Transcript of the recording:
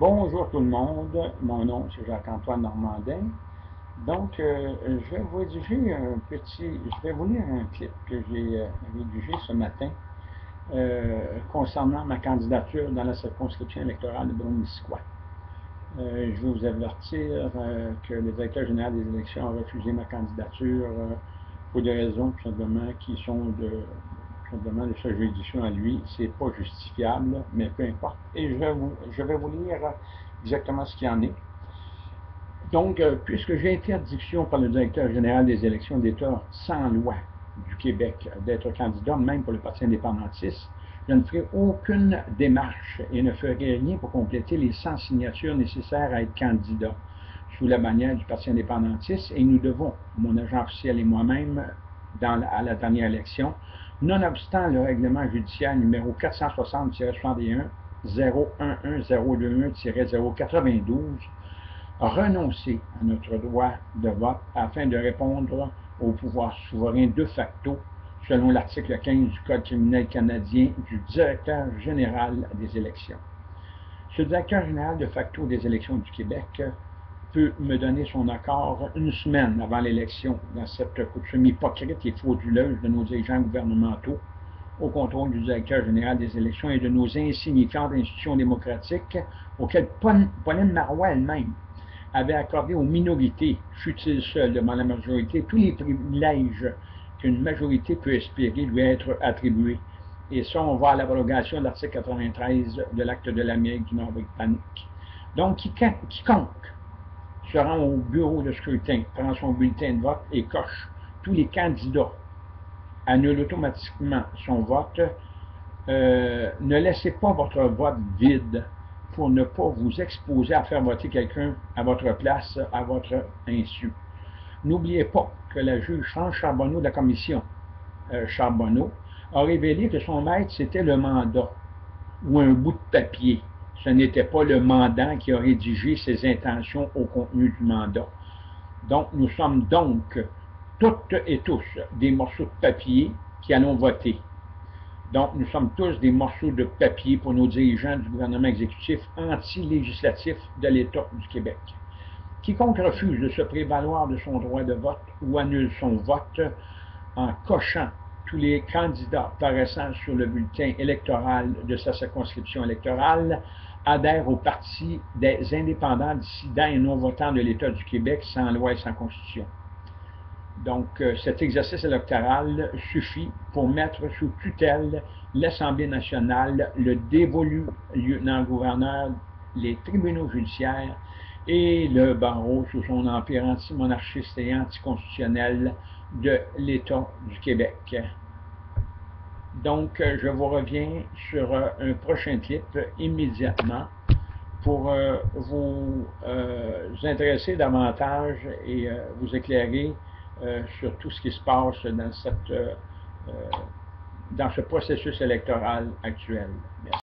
Bonjour tout le monde, mon nom c'est Jacques-Antoine Normandin. Donc, je vais vous rédiger je vais vous lire un clip que j'ai rédigé ce matin concernant ma candidature dans la circonscription électorale de Brome-Missisquoi. Je veux vous avertir que le directeur général des élections a refusé ma candidature pour des raisons tout simplement qui sont simplement de sa juridiction à lui. C'est pas justifiable, mais peu importe. Et je vais vous lire exactement ce qu'il y en est. Donc, puisque j'ai interdiction par le directeur général des élections d'État sans loi du Québec d'être candidat, même pour le Parti indépendantiste, je ne ferai aucune démarche et ne ferai rien pour compléter les 100 signatures nécessaires à être candidat sous la bannière du Parti indépendantiste, et nous devons, mon agent officiel et moi-même, à la dernière élection, nonobstant le règlement judiciaire numéro 460-61 011-021-092, renoncer à notre droit de vote afin de répondre au pouvoir souverain de facto, selon l'article 15 du Code criminel canadien, du directeur général des élections. Ce directeur général de facto des élections du Québec peut me donner son accord une semaine avant l'élection dans cette coutume hypocrite et frauduleuse de nos dirigeants gouvernementaux au contrôle du directeur général des élections et de nos insignifiantes institutions démocratiques auxquelles Pauline Marois elle-même avait accordé aux minorités, fût-il seul devant la majorité, tous les privilèges qu'une majorité peut espérer lui être attribués. Et ça, on va à l'abrogation de l'article 93 de l'Acte de l'Amérique du Nord-Britannique. Donc, quiconque se rend au bureau de scrutin, prend son bulletin de vote et coche tous les candidats, annule automatiquement son vote. Ne laissez pas votre vote vide pour ne pas vous exposer à faire voter quelqu'un à votre place, à votre insu. N'oubliez pas que la juge France Charbonneau de la commission Charbonneau a révélé que son maître, c'était le mandat ou un bout de papier. Ce n'était pas le mandant qui a rédigé ses intentions au contenu du mandat. Donc, nous sommes donc toutes et tous des morceaux de papier qui allons voter. Donc, nous sommes tous des morceaux de papier pour nos dirigeants du gouvernement exécutif anti-législatif de l'État du Québec. Quiconque refuse de se prévaloir de son droit de vote ou annule son vote en cochant tous les candidats paraissant sur le bulletin électoral de sa circonscription électorale adhère au Parti des indépendants, dissidents et non-votants de l'État du Québec sans loi et sans constitution. Donc, cet exercice électoral suffit pour mettre sous tutelle l'Assemblée nationale, le dévolu lieutenant-gouverneur, les tribunaux judiciaires et le barreau sous son empire anti-monarchiste et anticonstitutionnel de l'État du Québec. Donc, je vous reviens sur un prochain clip immédiatement pour vous intéresser davantage et vous éclairer sur tout ce qui se passe dans ce processus électoral actuel. Merci.